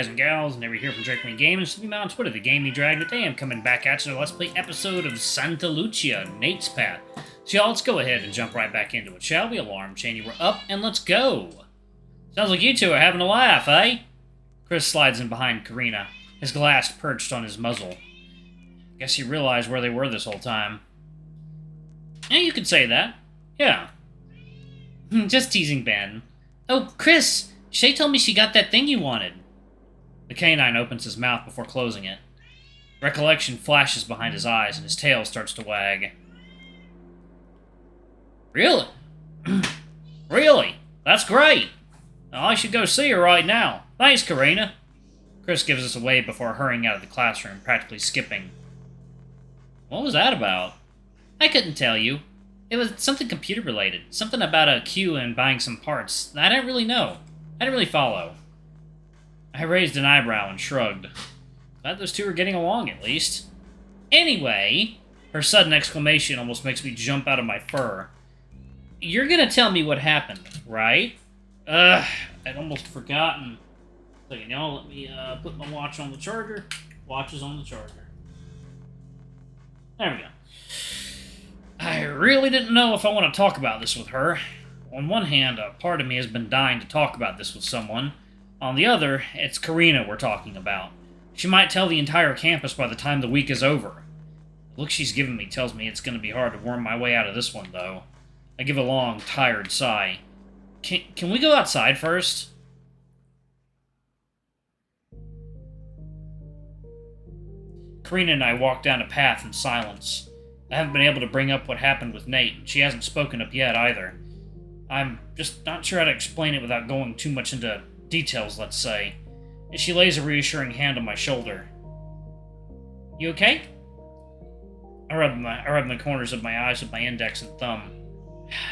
guys and gals, and every here from Drake Wing Gaming, and me on Twitter, the Gaming Dragon. Today I'm coming back at you to Let's Play episode of Santa Lucia, Nate's Path. So y'all, let's go ahead and jump right back into it, shall we? Alarm chain, you were up, and let's go! Sounds like you two are having a laugh, eh? Chris slides in behind Karina, his glass perched on his muzzle. Guess he realized where they were this whole time. Yeah, you could say that. Yeah. Just teasing Ben. Oh, Chris! Shay told me she got that thing you wanted. The canine opens his mouth before closing it. Recollection flashes behind his eyes, and his tail starts to wag. Really? Really? That's great! I should go see her right now. Thanks, Karina. Chris gives us a wave before hurrying out of the classroom, practically skipping. What was that about? I couldn't tell you. It was something computer-related. Something about a queue and buying some parts. I didn't really know. I didn't really follow. I raised an eyebrow and shrugged. Glad those two are getting along, at least. Anyway, her sudden exclamation almost makes me jump out of my fur. You're gonna tell me what happened, right? I'd almost forgotten. So, you know, let me put my watch on the charger. Watch is on the charger. There we go. I really didn't know if I want to talk about this with her. On one hand, a part of me has been dying to talk about this with someone. On the other, it's Karina we're talking about. She might tell the entire campus by the time the week is over. The look she's given me tells me it's going to be hard to worm my way out of this one, though. I give a long, tired sigh. Can we go outside first? Karina and I walk down a path in silence. I haven't been able to bring up what happened with Nate, and she hasn't spoken up yet either. I'm just not sure how to explain it without going too much into details, let's say. And she lays a reassuring hand on my shoulder. You okay? I rub the corners of my eyes with my index and thumb.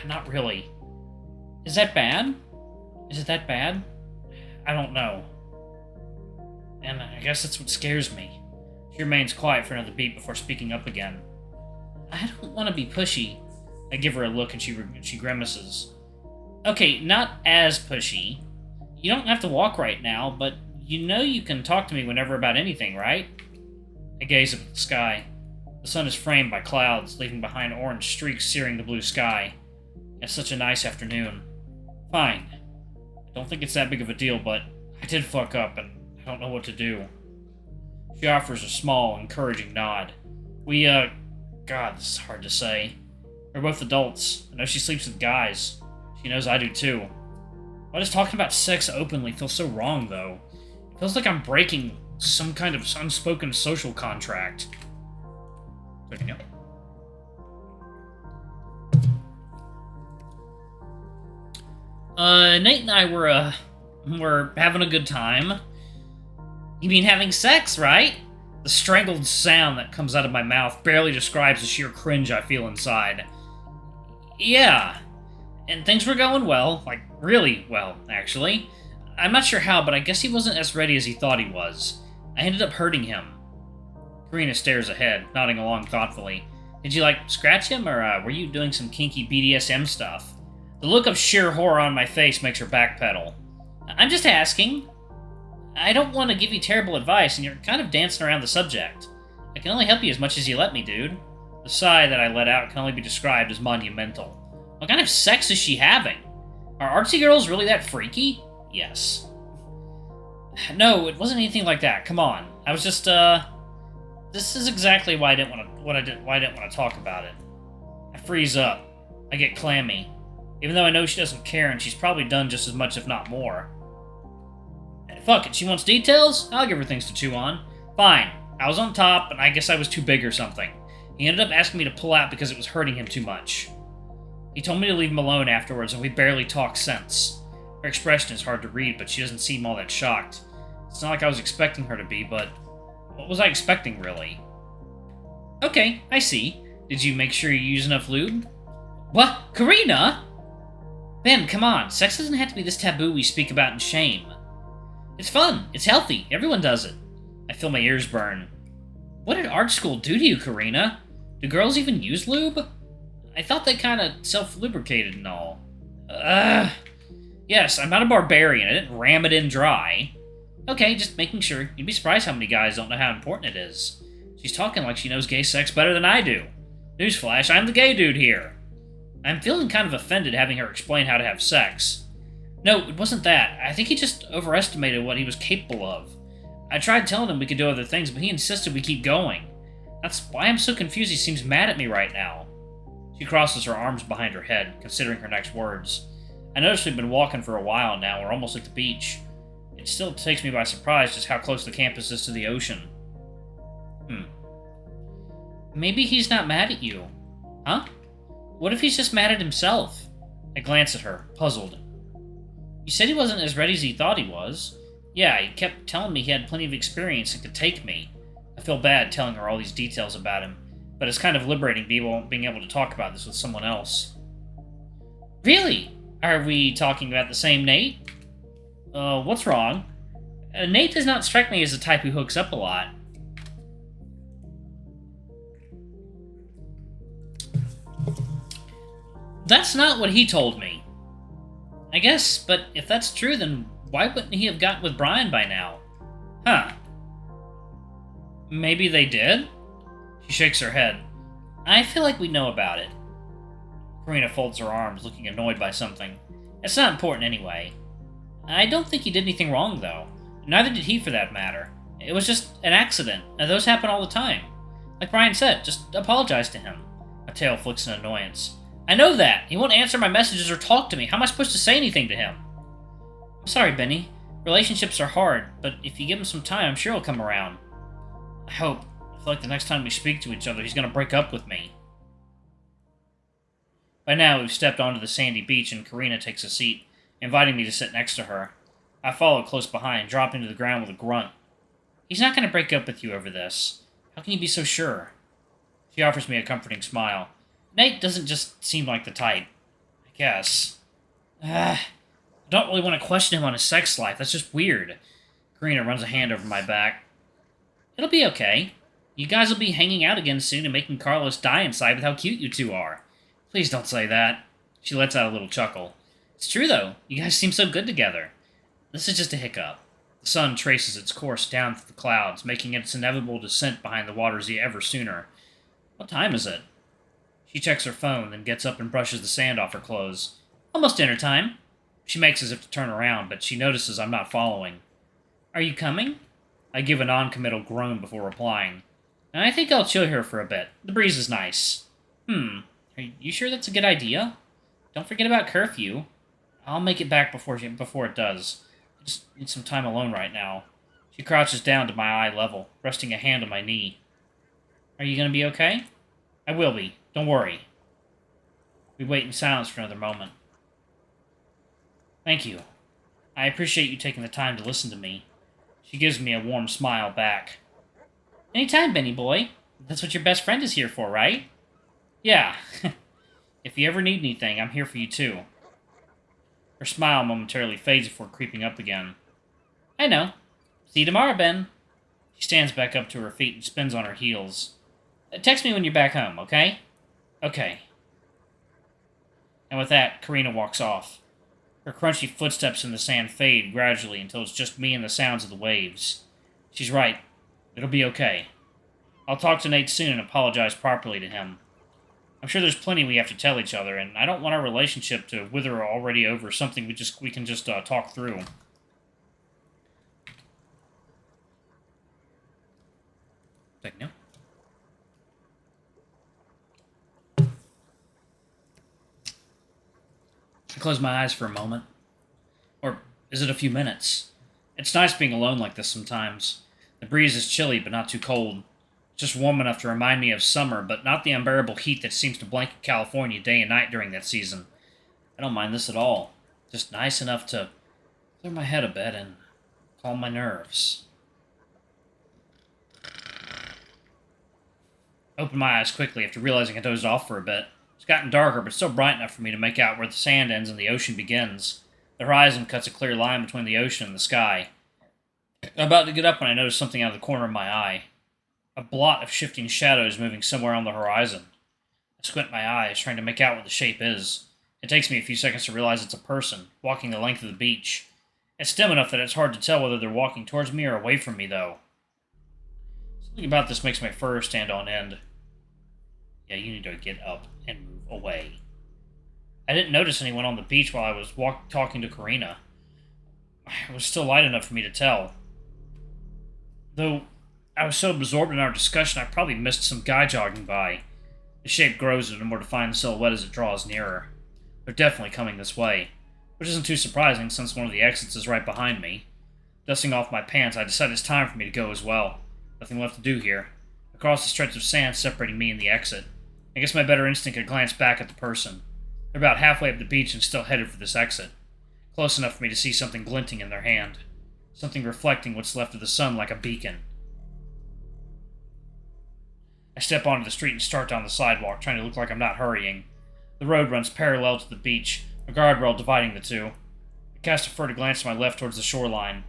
Not really. Is that bad? Is it that bad? I don't know. And I guess that's what scares me. She remains quiet for another beat before speaking up again. I don't want to be pushy. I give her a look and she grimaces. Okay, not as pushy. You don't have to walk right now, but you know you can talk to me whenever about anything, right? I gaze up at the sky. The sun is framed by clouds, leaving behind orange streaks searing the blue sky. It's such a nice afternoon. Fine. I don't think it's that big of a deal, but I did fuck up, and I don't know what to do. She offers a small, encouraging nod. God, this is hard to say. We're both adults. I know she sleeps with guys. She knows I do too. Why does talking about sex openly feel so wrong, though? It feels like I'm breaking some kind of unspoken social contract. There you go. Nate and I were having a good time. You mean having sex, right? The strangled sound that comes out of my mouth barely describes the sheer cringe I feel inside. Yeah. And things were going well. Like, really well, actually. I'm not sure how, but I guess he wasn't as ready as he thought he was. I ended up hurting him. Karina stares ahead, nodding along thoughtfully. Did you, scratch him, or were you doing some kinky BDSM stuff? The look of sheer horror on my face makes her backpedal. I'm just asking. I don't want to give you terrible advice, and you're kind of dancing around the subject. I can only help you as much as you let me, dude. The sigh that I let out can only be described as monumental. What kind of sex is she having? Are artsy girls really that freaky? Yes. No, it wasn't anything like that. Come on. I was just, This is exactly why I didn't want to talk about it. I freeze up. I get clammy. Even though I know she doesn't care, and she's probably done just as much, if not more. Fuck it, she wants details? I'll give her things to chew on. Fine. I was on top, and I guess I was too big or something. He ended up asking me to pull out because it was hurting him too much. He told me to leave him alone afterwards, and we barely talked since. Her expression is hard to read, but she doesn't seem all that shocked. It's not like I was expecting her to be, but what was I expecting, really? Okay, I see. Did you make sure you use enough lube? What? Karina? Ben, come on. Sex doesn't have to be this taboo we speak about in shame. It's fun. It's healthy. Everyone does it. I feel my ears burn. What did art school do to you, Karina? Do girls even use lube? I thought they kind of self-lubricated and all. Yes, I'm not a barbarian. I didn't ram it in dry. Okay, just making sure. You'd be surprised how many guys don't know how important it is. She's talking like she knows gay sex better than I do. Newsflash, I'm the gay dude here. I'm feeling kind of offended having her explain how to have sex. No, it wasn't that. I think he just overestimated what he was capable of. I tried telling him we could do other things, but he insisted we keep going. That's why I'm so confused he seems mad at me right now. She crosses her arms behind her head, considering her next words. I noticed we've been walking for a while now, we're almost at the beach. It still takes me by surprise just how close the campus is to the ocean. Maybe he's not mad at you. Huh? What if he's just mad at himself? I glance at her, puzzled. You said he wasn't as ready as he thought he was. Yeah, he kept telling me he had plenty of experience and could take me. I feel bad telling her all these details about him, but it's kind of liberating being able to talk about this with someone else. Really? Are we talking about the same Nate? What's wrong? Nate does not strike me as the type who hooks up a lot. That's not what he told me. I guess, but if that's true, then why wouldn't he have gotten with Brian by now? Huh. Maybe they did? She shakes her head. I feel like we know about it. Karina folds her arms, looking annoyed by something. It's not important anyway. I don't think he did anything wrong, though. Neither did he, for that matter. It was just an accident, and those happen all the time. Like Brian said, just apologize to him. A tail flicks in annoyance. I know that! He won't answer my messages or talk to me. How am I supposed to say anything to him? I'm sorry, Benny. Relationships are hard, but if you give him some time, I'm sure he'll come around. I hope. I feel like the next time we speak to each other, he's gonna break up with me. By now, we've stepped onto the sandy beach, and Karina takes a seat, inviting me to sit next to her. I follow close behind, dropping to the ground with a grunt. He's not gonna break up with you over this. How can you be so sure? She offers me a comforting smile. Nate doesn't just seem like the type. I guess. I don't really want to question him on his sex life. That's just weird. Karina runs a hand over my back. It'll be okay. You guys will be hanging out again soon and making Carlos die inside with how cute you two are. Please don't say that. She lets out a little chuckle. It's true, though. You guys seem so good together. This is just a hiccup. The sun traces its course down through the clouds, making its inevitable descent behind the waters ever sooner. What time is it? She checks her phone, then gets up and brushes the sand off her clothes. Almost dinner time. She makes as if to turn around, but she notices I'm not following. Are you coming? I give a non-committal groan before replying. I think I'll chill here for a bit. The breeze is nice. Are you sure that's a good idea? Don't forget about curfew. I'll make it back before it does. I just need some time alone right now. She crouches down to my eye level, resting a hand on my knee. Are you going to be okay? I will be. Don't worry. We wait in silence for another moment. Thank you. I appreciate you taking the time to listen to me. She gives me a warm smile back. Anytime, Benny boy. That's what your best friend is here for, right? Yeah. If you ever need anything, I'm here for you too. Her smile momentarily fades before creeping up again. I know. See you tomorrow, Ben. She stands back up to her feet and spins on her heels. Text me when you're back home, okay? Okay. And with that, Karina walks off. Her crunchy footsteps in the sand fade gradually until it's just me and the sounds of the waves. She's right. It'll be okay. I'll talk to Nate soon and apologize properly to him. I'm sure there's plenty we have to tell each other, and I don't want our relationship to wither already over something we can just talk through. Take note. I close my eyes for a moment. Or is it a few minutes? It's nice being alone like this sometimes. The breeze is chilly, but not too cold. Just warm enough to remind me of summer, but not the unbearable heat that seems to blanket California day and night during that season. I don't mind this at all. Just nice enough to clear my head a bit and calm my nerves. I open my eyes quickly after realizing I dozed off for a bit. It's gotten darker, but still bright enough for me to make out where the sand ends and the ocean begins. The horizon cuts a clear line between the ocean and the sky. I'm about to get up when I notice something out of the corner of my eye. A blot of shifting shadows moving somewhere on the horizon. I squint my eyes, trying to make out what the shape is. It takes me a few seconds to realize it's a person, walking the length of the beach. It's dim enough that it's hard to tell whether they're walking towards me or away from me, though. Something about this makes my fur stand on end. Yeah, you need to get up and move away. I didn't notice anyone on the beach while I was talking to Karina. It was still light enough for me to tell. Though I was so absorbed in our discussion, I probably missed some guy jogging by. The shape grows into a more defined silhouette as it draws nearer. They're definitely coming this way, which isn't too surprising since one of the exits is right behind me. Dusting off my pants, I decide it's time for me to go as well. Nothing left to do here. Across the stretch of sand separating me and the exit. I guess my better instinct had glanced back at the person. They're about halfway up the beach and still headed for this exit. Close enough for me to see something glinting in their hand. Something reflecting what's left of the sun like a beacon. I step onto the street and start down the sidewalk, trying to look like I'm not hurrying. The road runs parallel to the beach, a guardrail dividing the two. I cast a furtive glance to my left towards the shoreline.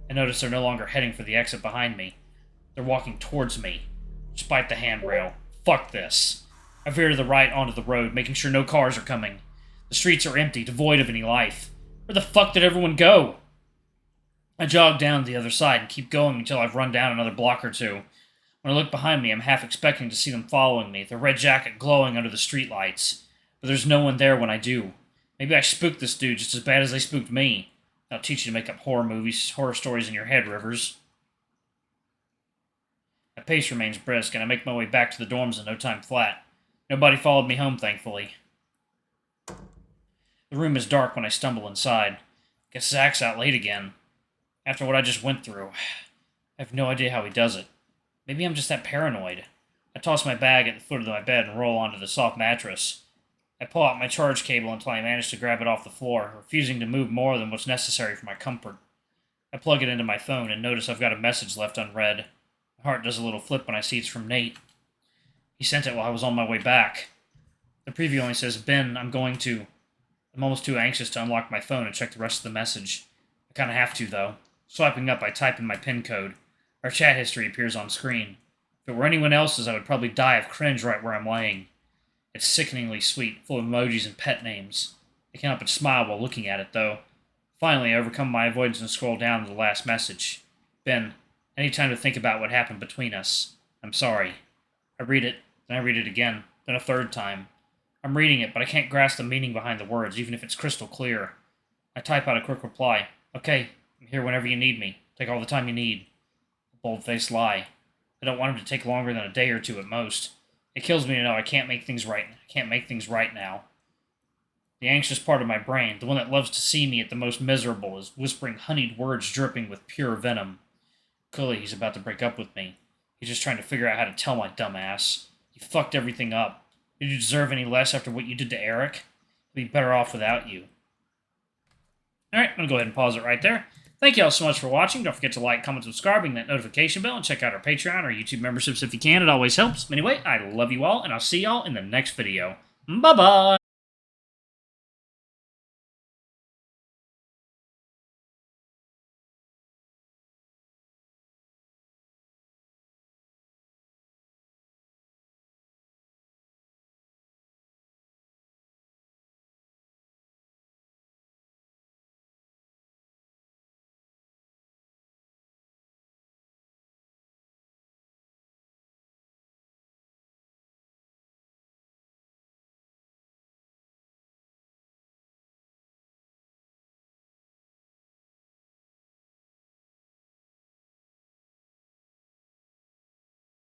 I notice they're no longer heading for the exit behind me. They're walking towards me, despite the handrail. Fuck this. I veer to the right onto the road, making sure no cars are coming. The streets are empty, devoid of any life. Where the fuck did everyone go? I jog down to the other side and keep going until I've run down another block or two. When I look behind me, I'm half expecting to see them following me, their red jacket glowing under the streetlights. But there's no one there when I do. Maybe I spooked this dude just as bad as they spooked me. I'll teach you to make up horror stories in your head, Rivers. My pace remains brisk, and I make my way back to the dorms in no time flat. Nobody followed me home, thankfully. The room is dark when I stumble inside. Guess Zach's out late again. After what I just went through, I have no idea how he does it. Maybe I'm just that paranoid. I toss my bag at the foot of my bed and roll onto the soft mattress. I pull out my charge cable until I manage to grab it off the floor, refusing to move more than what's necessary for my comfort. I plug it into my phone and notice I've got a message left unread. My heart does a little flip when I see it's from Nate. He sent it while I was on my way back. The preview only says, Ben, I'm almost too anxious to unlock my phone and check the rest of the message. I kinda have to, though. Swiping up, I type in my PIN code. Our chat history appears on screen. If it were anyone else's, I would probably die of cringe right where I'm laying. It's sickeningly sweet, full of emojis and pet names. I can't help but smile while looking at it, though. Finally, I overcome my avoidance and scroll down to the last message. Ben, I need time to think about what happened between us. I'm sorry. I read it, then I read it again, then a third time. I'm reading it, but I can't grasp the meaning behind the words, even if it's crystal clear. I type out a quick reply. Okay, I'm here whenever you need me. Take all the time you need. A bold-faced lie. I don't want him to take longer than a day or two at most. It kills me to know I can't make things right. I can't make things right now. The anxious part of my brain, the one that loves to see me at the most miserable, is whispering honeyed words dripping with pure venom. Clearly, he's about to break up with me. He's just trying to figure out how to tell my dumb ass. You fucked everything up. Did you deserve any less after what you did to Eric? He'll be better off without you. Alright, I'm going to go ahead and pause it right there. Thank you all so much for watching. Don't forget to like, comment, subscribe, ring that notification bell, and check out our Patreon or YouTube memberships if you can. It always helps. Anyway, I love you all, and I'll see y'all in the next video. Bye-bye!